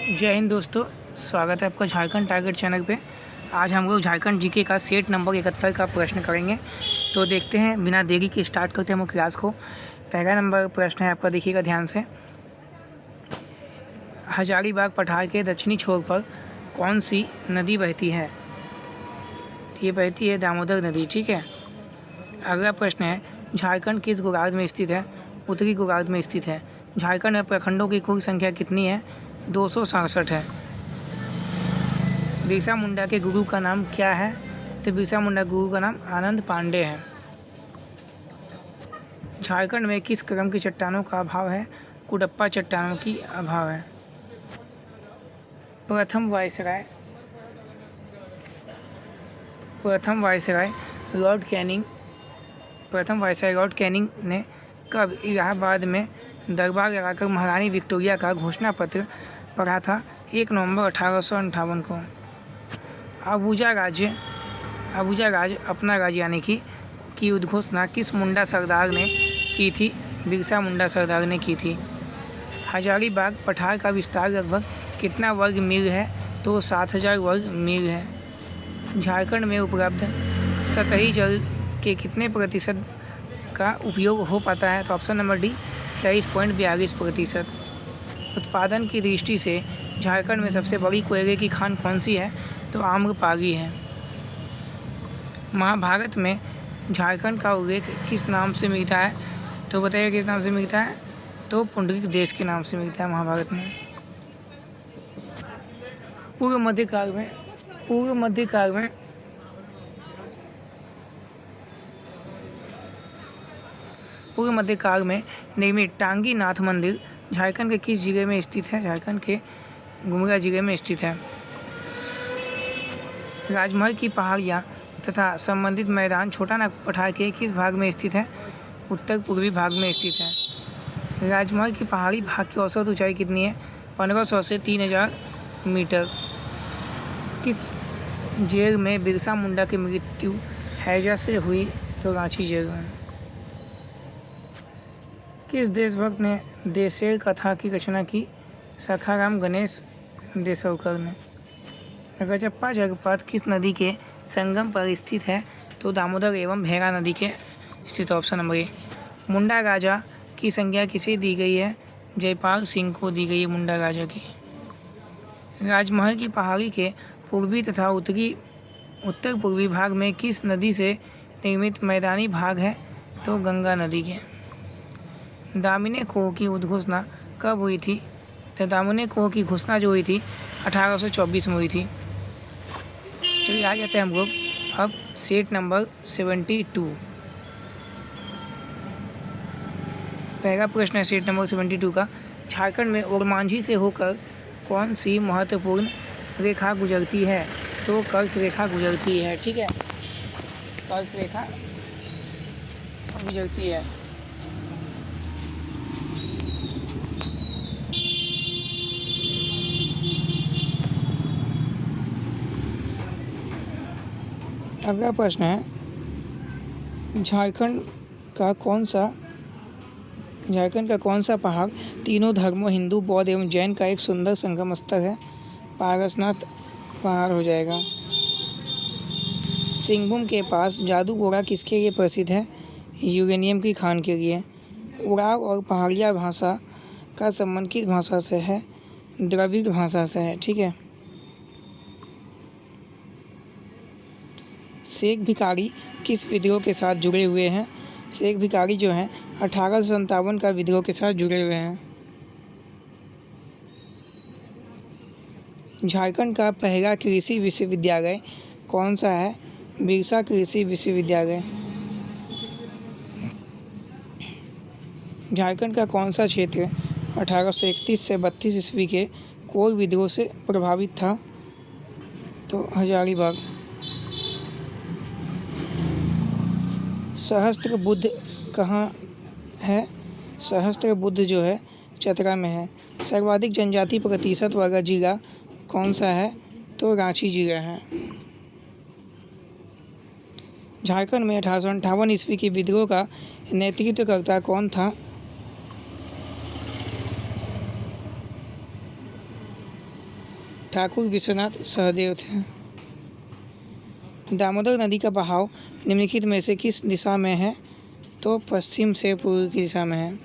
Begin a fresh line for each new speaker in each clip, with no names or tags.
जय हिंद दोस्तों, स्वागत है आपका झारखंड टारगेट चैनल पे। आज हम लोग झारखंड जीके का सेट नंबर 71 का प्रश्न करेंगे। तो देखते हैं, बिना देरी के स्टार्ट करते हैं हम क्लास को। पहला नंबर प्रश्न है आपका, देखिएगा ध्यान से। हजारीबाग पठार के दक्षिणी छोर पर कौन सी नदी बहती है? ये बहती है दामोदर नदी, ठीक है। अगला प्रश्न है, झारखंड किस गोलार्ध में स्थित है? उत्तरी गोलार्ध में स्थित है। झारखंड में प्रखंडों की कुल संख्या कितनी है? 267 है। बिरसा मुंडा के गुरु का नाम क्या है? तो बिरसा मुंडा गुरु का नाम आनंद पांडे है। झारखंड में किस क्रम की चट्टानों का अभाव है? कुडप्पा चट्टानों की अभाव है। प्रथम वायसराय लॉर्ड कैनिंग ने कब इलाहाबाद में दरबार लगाकर महारानी विक्टोरिया का घोषणा पत्र पढ़ा था? 1 नवंबर 1858 को। अबुजा राज्य अपना राज्य यानी की उद्घोषणा किस मुंडा सरदार ने की थी? बिरसा मुंडा सरदार ने की थी। हजारीबाग पठार का विस्तार लगभग कितना वर्ग मील है? तो 7000 वर्ग मील है। झारखंड में उपलब्ध सतही जल के कितने प्रतिशत का उपयोग हो पाता है? तो ऑप्शन नंबर डी 23.42%। उत्पादन की दृष्टि से झारखंड में सबसे बड़ी कोयले की खान कौन सी है? तो आम्रपाली है। महाभारत में झारखंड का उल्लेख किस नाम से मिलता है? तो बताइए किस नाम से मिलता है? तो पुंडरीक देश के नाम से मिलता है महाभारत में। पूर्व मध्यकाल में निर्मित टांगी नाथ मंदिर झारखंड के किस जिले में स्थित है? झारखंड के गुमला जिले में स्थित है। राजमहल की पहाड़ियाँ तथा संबंधित मैदान छोटा नागपुर पठार के किस भाग में स्थित है? उत्तर पूर्वी भाग में स्थित है। राजमहल की पहाड़ी भाग की औसत ऊंचाई कितनी है? 1500 से 3000 मीटर। किस जेल में बिरसा मुंडा की मृत्यु हैजा से हुई? तो रांची जेल में। किस देशभक्त ने देशेर कथा की रचना की? सखाराम गणेश देशवकर ने। रजप्पा जलप्रपात किस नदी के संगम पर स्थित है? तो दामोदर एवं भैरा नदी के स्थित। Option number A. मुंडा राजा की संज्ञा किसे दी गई है? जयपाल सिंह को दी गई है मुंडा राजा की। राजमहल की पहाड़ी के पूर्वी तथा उत्तर पूर्वी भाग में किस नदी से निर्मित मैदानी भाग है? तो गंगा नदी के। दामिनी खोह की उद्घोषणा कब हुई थी? तो दामिनी खोह की घोषणा जो हुई थी 1824 में हुई थी। चलिए आ जाते हैं हम लोग अब सेट नंबर 72। पहला प्रश्न है सेट नंबर 72 का। झारखंड में ओरमांझी से होकर कौन सी महत्वपूर्ण रेखा गुजरती है? तो कर्क रेखा गुजरती है, ठीक है। कर्क रेखा गुजरती है। अगला प्रश्न है, झारखंड का कौन सा पहाड़ तीनों धर्मों हिंदू, बौद्ध एवं जैन का एक सुंदर संगम स्थल है? पारसनाथ पहाड़ हो जाएगा। सिंहभूम के पास जादू घोड़ा किसके लिए प्रसिद्ध है? यूरेनियम की खान के लिए। उराव और पहाड़िया भाषा का संबंध किस भाषा से है? द्रविड़ भाषा से है, ठीक है। शेख भिखारी किस विद्रोह के साथ जुड़े हुए हैं? शेख भिखारी जो हैं 1857 का विद्रोह के साथ जुड़े हुए हैं। झारखंड का पहला कृषि विश्वविद्यालय कौन सा है? बिरसा कृषि विश्वविद्यालय। झारखंड का कौन सा क्षेत्र 1831 से 32 ईस्वी के कोल विद्रोह से प्रभावित था? तो हजारीबाग। सहस्त्र बुद्ध कहाँ है? सहस्त्र बुद्ध जो है चतरा में है। सर्वाधिक जनजाति प्रतिशत वाला जिला कौन सा है? तो रांची जिला है। झारखंड में 1858 ईस्वी की विद्रोह का नेतृत्वकर्ता कौन था? ठाकुर विश्वनाथ सहदेव थे। दामोदर नदी का बहाव निम्नलिखित में से किस दिशा में है? तो पश्चिम से पूर्व की दिशा में है।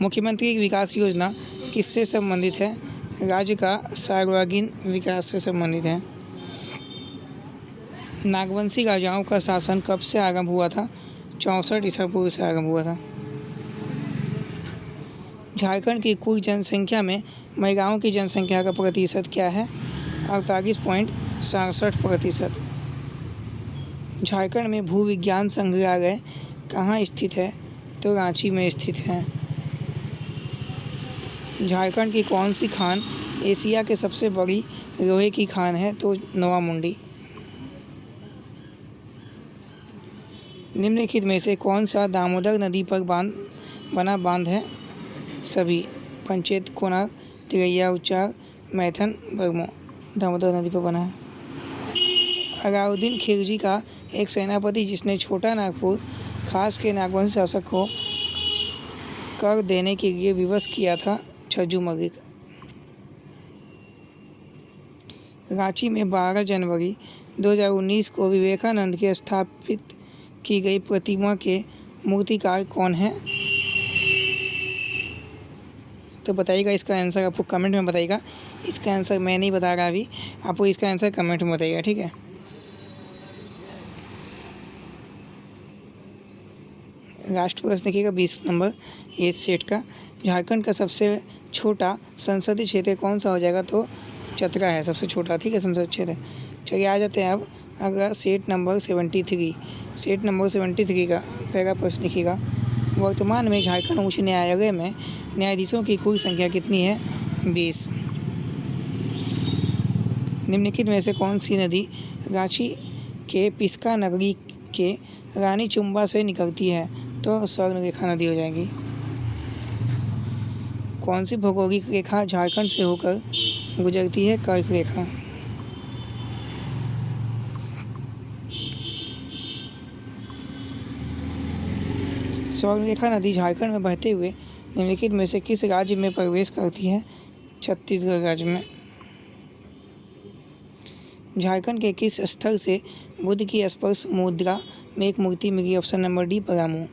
मुख्यमंत्री विकास योजना किससे संबंधित है? राज्य का सर्वांगीण विकास से संबंधित है। नागवंशी राजाओं का शासन कब से आरंभ हुआ था? 64 ईसा पूर्व से आरंभ हुआ था। झारखंड की कुल जनसंख्या में महिलाओं की जनसंख्या का प्रतिशत क्या है? 48.67%। झारखंड में भूविज्ञान संग्रहालय कहाँ स्थित है? तो रांची में स्थित है। झारखंड की कौन सी खान एशिया के सबसे बड़ी लोहे की खान है? तो नोवामुंडी। निम्नलिखित में से कौन सा दामोदर नदी पर बना बांध है? सभी। पंचेत, कोनार, तिरैया, उच्चार, मैथन, बरमो दामोदर नदी पर बना है। अलाउद्दीन खिलजी का एक सेनापति जिसने छोटा नागपुर खास के नागवंशी शासक को कर देने के लिए विवश किया था? छज्जू मलिक। रांची में 12 जनवरी 2019 को विवेकानंद के स्थापित की गई प्रतिमा के मूर्तिकार कौन है? तो बताइएगा इसका आंसर, आपको कमेंट में बताइएगा। इसका आंसर मैं नहीं बता रहा अभी, आपको इसका आंसर कमेंट में बताइएगा, ठीक है। लास्ट प्रश्न देखिएगा 20 नंबर ये सेट का। झारखंड का सबसे छोटा संसदीय क्षेत्र कौन सा हो जाएगा? तो चतरा है सबसे छोटा, ठीक है, संसदीय क्षेत्र। चलिए आ जाते हैं अब अगला सेट नंबर 73। सेट नंबर 73 का पहला प्रश्न देखिएगा। वर्तमान में झारखंड उच्च न्यायालय में न्यायाधीशों की कुल संख्या कितनी है? 20। निम्नलिखित में से कौन सी नदी रांची के पिस्का नगरी के रानी चुम्बा से निकलती है? तो स्वर्णरेखा नदी हो जाएगी। कौन सी भौगोलिक रेखा झारखंड से होकर गुजरती है? कर्क रेखा। स्वर्णरेखा नदी झारखंड में बहते हुए निम्नलिखित में से किस राज्य में प्रवेश करती है? छत्तीसगढ़ राज्य में। झारखंड के किस स्थल से बुद्ध की स्पर्श मुद्रा में एक मूर्ति मिली? Option number D, Palamu.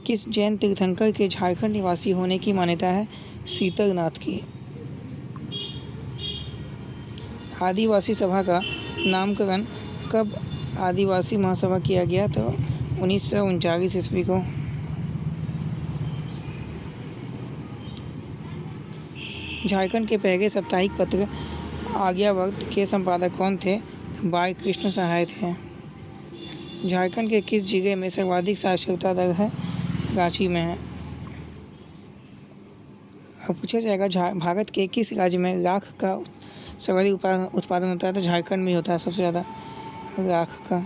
किस जैन तीर्थंकर के झारखंड निवासी होने की मान्यता है? शीतलनाथ की। आदिवासी सभा का नामकरण कब आदिवासी महासभा किया गया? तो 1939 ईस्वी को। झारखंड के पहले साप्ताहिक पत्र आर्यावर्त के संपादक कौन थे? बाल कृष्ण सहाय थे। झारखंड के किस जिले में सर्वाधिक साक्षरता दर है? रांची में है। अब पूछा जाएगा भारत के किस राज्य में लाख का सर्वाधिक उत्पादन होता है? तो झारखंड में होता है सबसे ज़्यादा लाख का।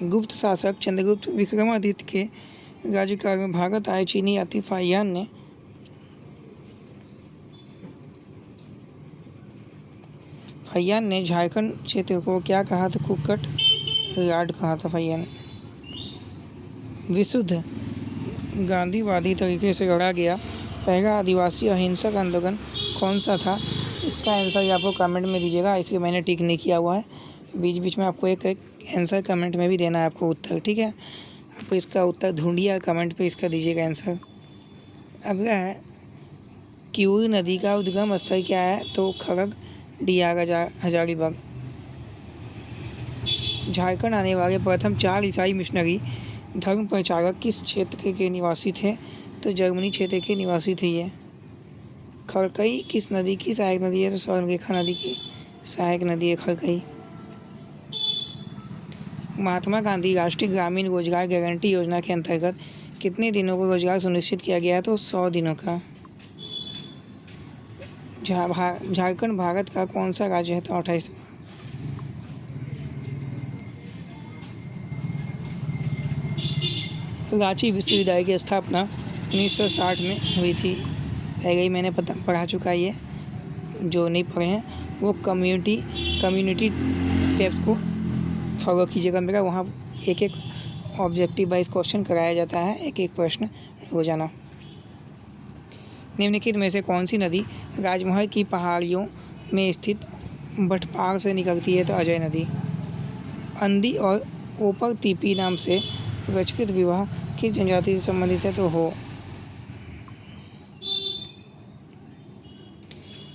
गुप्त शासक चंद्रगुप्त विक्रमादित्य के राज्यकाल में भारत आए चीनी यात्री फैयान ने झारखंड क्षेत्र को क्या कहा था? कुक्कट यार्ड कहा था फैयान। विशुद्ध गांधीवादी तरीके से लड़ा गया पहला आदिवासी अहिंसक आंदोलन कौन सा था? इसका आंसर आपको कमेंट में दीजिएगा, इसलिए मैंने टिक नहीं किया हुआ है। बीच बीच में आपको एक आंसर कमेंट में भी देना है आपको उत्तर, ठीक है। आपको इसका उत्तर ढूंढिए, कमेंट पे इसका दीजिएगा आंसर। अगला है किऊल नदी का उद्गम स्थल क्या है? तो खड़ग डियागा हजारीबाग। झारखंड आने वाले प्रथम 4 ईसाई मिशनरी धर्म प्रचारक किस क्षेत्र के निवासी थे? तो जर्मनी क्षेत्र के निवासी थे ये। खड़कई किस नदी की सहायक नदी है? तो स्वर्णरेखा नदी की सहायक नदी है खड़कई। महात्मा गांधी राष्ट्रीय ग्रामीण रोजगार गारंटी योजना के अंतर्गत कितने दिनों को रोजगार सुनिश्चित किया गया? तो 100 दिनों का। झारखंड भारत का कौन सा राज्य है? तो 28। रांची विश्वविद्यालय की स्थापना 1960 में हुई थी। पहले ही मैंने पढ़ा चुका है, ये जो नहीं पढ़े हैं वो कम्युनिटी टेप्स को फॉलो कीजिएगा मेरा। वहाँ एक ऑब्जेक्टिव वाइज क्वेश्चन कराया जाता है, एक प्रश्न रोजाना। निम्नलिखित में से कौन सी नदी राजमहल की पहाड़ियों में स्थित भटपार से निकलती है? तो अजय नदी। अंधी और ऊपर तीपी नाम से प्रचलित विवाह किस जनजाति से संबंधित है? तो हो।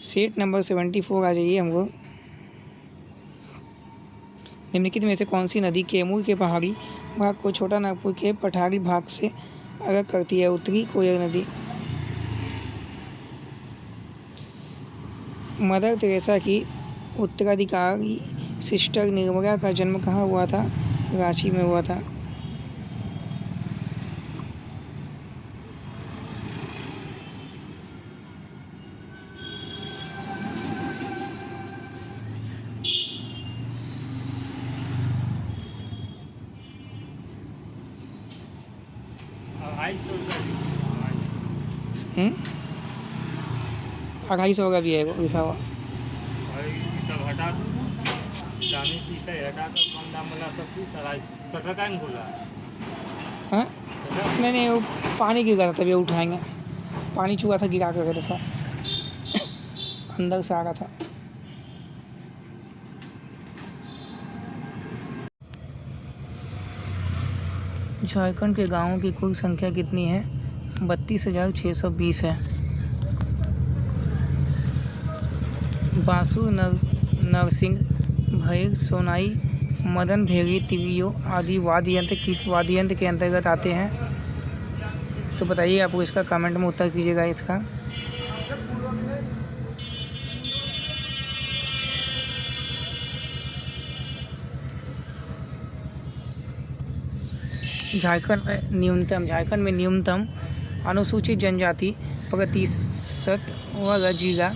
सेट नंबर 74 आ जाइए हमको। निम्नलिखित में से कौन सी नदी कैमूर के पहाड़ी भाग को छोटा नागपुर के पठारी भाग से अलग करती है? उत्तरी कोयल नदी। मदर तेरेसा की उत्तराधिकारी सिस्टर निर्मला का जन्म कहाँ हुआ था? रांची में हुआ था। अढ़ाई सौ का भी है लिखा हुआ। हाँ नहीं वो पानी गिर रहा था, तभी उठाएंगे। पानी छुआ था, गिरा कर था, अंदर से आ रहा था। झारखंड के गांवों की कुल संख्या कितनी है? 32,620 है। बांसुर, नरसिंह, भैर, सोनाई, मदन, भेरी, तिरियो आदि वाद्य यंत्र किस वाद्य यंत्र के अंतर्गत आते हैं? तो बताइए, आप इसका कमेंट में उत्तर कीजिएगा इसका। झारखंड में न्यूनतम अनुसूचित जनजाति प्रतिशत वाला जिला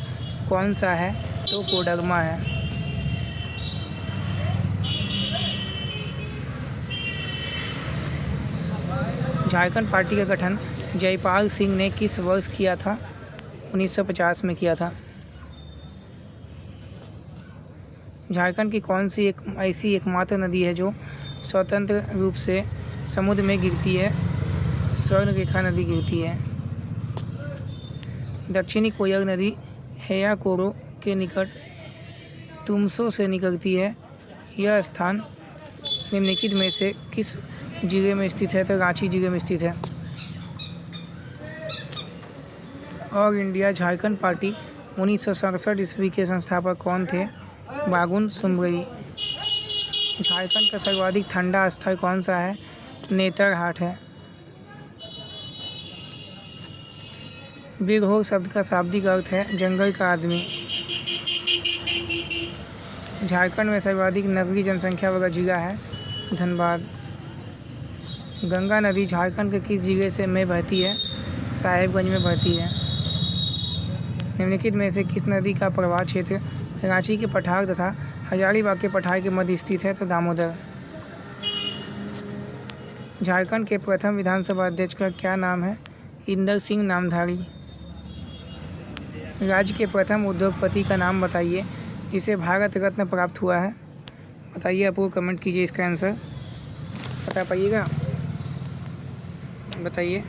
कौन सा है? तो कोडरमा है। झारखंड पार्टी का गठन जयपाल सिंह ने किस वर्ष किया था? 1950 में किया था। झारखंड की कौन सी ऐसी एकमात्र नदी है जो स्वतंत्र रूप से समुद्र में गिरती है? स्वर्णरेखा नदी गिरती है। दक्षिणी कोयल नदी हेयाकोरो के निकट तुमसो से निकलती है। यह स्थान निम्नलिखित में से किस जिले में स्थित है? तो रांची जिले में स्थित है। ऑल इंडिया झारखंड पार्टी 1967 ईस्वी के संस्थापक कौन थे? बागुन सुमरई। झारखंड का सर्वाधिक ठंडा स्थल कौन सा है? नेतरहाट है। बिरहोर शब्द का शाब्दिक अर्थ है जंगल का आदमी। झारखंड में सर्वाधिक नगरीय जनसंख्या वाला जिला है धनबाद। गंगा नदी झारखंड के किस जिले से में बहती है? साहेबगंज में बहती है। निम्नलिखित में से किस नदी का प्रवाह क्षेत्र रांची के पठार तथा हजारीबाग के पठार के मध्य स्थित है? तो दामोदर। झारखंड के प्रथम विधानसभा अध्यक्ष का क्या नाम है? इंदर सिंह नामधारी। राज्य के प्रथम उद्योगपति का नाम बताइए जिसे भारत रत्न प्राप्त हुआ है। बताइए, आपको कमेंट कीजिए इसका आंसर, बता पाइएगा, बताइए।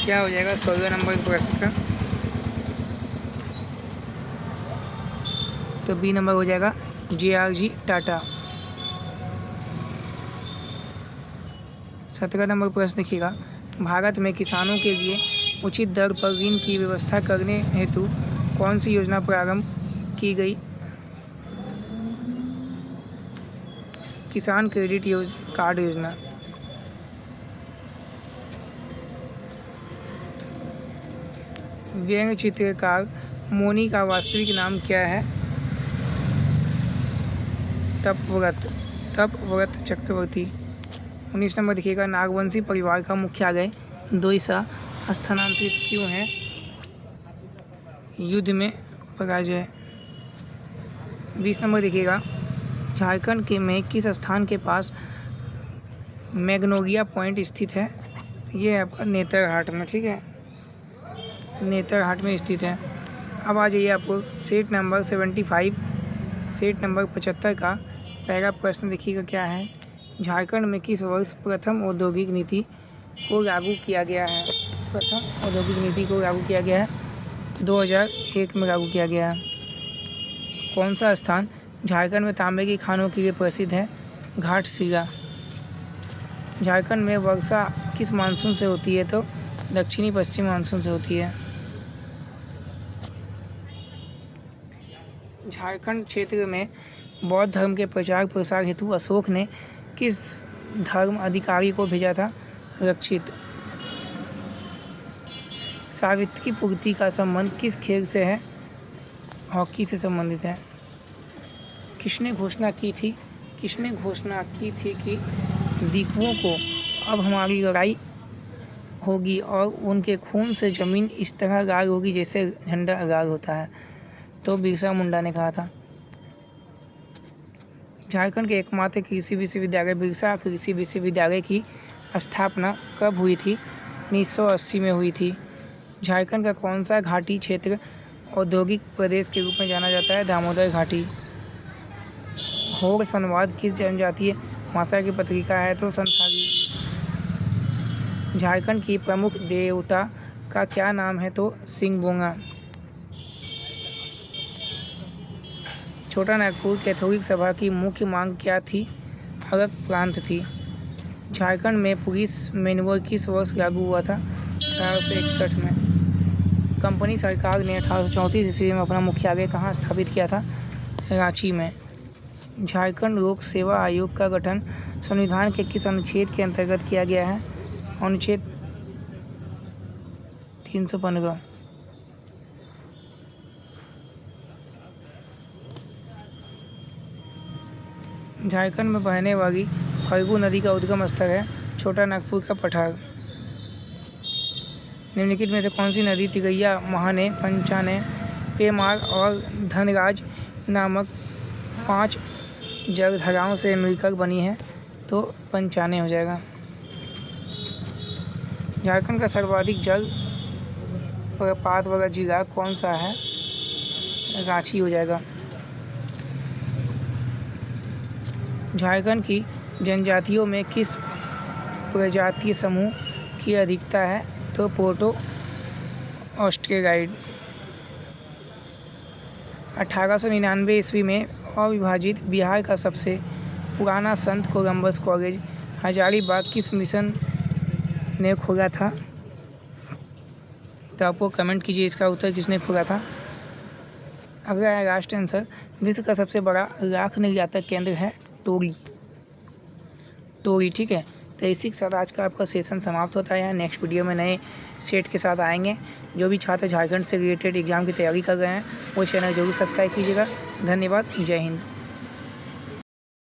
क्या हो जाएगा 16 नंबर प्रश्न का? तो बी नंबर हो जाएगा JRG टाटा। 17 नंबर प्रश्न देखिएगा, भारत में किसानों के लिए उचित दर पर ऋण की व्यवस्था करने हेतु कौन सी योजना प्रारंभ की गई? किसान क्रेडिट कार्ड योजना। व्यंग्य चित्रकार मोनी का वास्तविक नाम क्या है? तपव्रत चक्रवर्ती। 19 नंबर देखिएगा, नागवंशी परिवार का मुख्यालय दोईसा स्थानांतरित क्यों है? युद्ध में पराजय। 20 नंबर देखिएगा, झारखंड के में किस स्थान के पास मैग्नोलिया पॉइंट स्थित है? ये है आपका नेतरहाट में, ठीक है, नेतरहाट में स्थित है। अब आ जाइए आपको सेट नंबर 75, सेट नंबर 75 का पहला प्रश्न देखिएगा क्या है, झारखंड में किस वर्ष प्रथम औद्योगिक नीति को लागू किया गया है। प्रथम औद्योगिक नीति को लागू किया गया है 2001 में लागू किया गया है। कौन सा स्थान झारखंड में तांबे की खानों के लिए प्रसिद्ध है। घाटशिला। झारखंड में वर्षा किस मानसून से होती है, तो दक्षिणी पश्चिम मानसून से होती है। झारखंड क्षेत्र में बौद्ध धर्म के प्रचार प्रसार हेतु अशोक ने किस धर्म अधिकारी को भेजा था। रक्षित। सावित्री पूर्ति का संबंध किस खेल से है। हॉकी से संबंधित है। किसने घोषणा की थी कि दीपुओं को अब हमारी लड़ाई होगी और उनके खून से ज़मीन इस तरह लाल होगी जैसे झंडा लाल होता है, तो बिरसा मुंडा ने कहा था। झारखंड के एकमात्र कृषि विश्वविद्यालय बिरसा कृषि विश्वविद्यालय की स्थापना कब हुई थी। 1980 में हुई थी। झारखंड का कौन सा घाटी क्षेत्र औद्योगिक प्रदेश के रूप में जाना जाता है। दामोदर घाटी। होड़ संवाद किस जनजातीय भाषा की पत्रिका है, तो संथाली। झारखंड की प्रमुख देवता का क्या नाम है, तो सिंगबोंगा। छोटा नागपुर कैथोलिक सभा की मुख्य मांग क्या थी। अलग प्रांत थी। झारखंड में पुलिस मैनुअल किस वर्ष लागू हुआ था। 1861 में। कंपनी सरकार ने 1834 ईस्वी में अपना मुख्यालय कहाँ स्थापित किया था। रांची में। झारखंड लोक सेवा आयोग का गठन संविधान के किस अनुच्छेद के अंतर्गत किया गया है। अनुच्छेद 315। झारखंड में बहने वाली फल्गु नदी का उद्गम स्थल है छोटा नागपुर का पठार। निम्नलिखित में से कौन सी नदी तिगैया, महाने, पंचाने, पेमार और धनराज नामक 5 जलधाराओं से मिलकर बनी है, तो पंचाने हो जाएगा। झारखंड का सर्वाधिक जल प्रपात वाला जिला कौन सा है। रांची हो जाएगा। झारखंड की जनजातियों में किस प्रजातीय समूह की अधिकता है, तो पोर्टो ऑस्ट्रेलाइड। 1899 ईस्वी में अविभाजित बिहार का सबसे पुराना संत कोलंबस कॉलेज हजारीबाग किस मिशन ने खोला था। तो आपको कमेंट कीजिए इसका उत्तर किसने खोला था। अगला है लास्ट आंसर, विश्व का सबसे बड़ा लाख निर्यातक केंद्र है टोरी। ठीक है। तो इसी के साथ आज का आपका सेशन समाप्त होता है। नेक्स्ट वीडियो में नए सेट के साथ आएंगे। जो भी छात्र झारखंड से रिलेटेड एग्जाम की तैयारी कर रहे हैं वो चैनल जरूर सब्सक्राइब कीजिएगा। धन्यवाद। जय हिंद।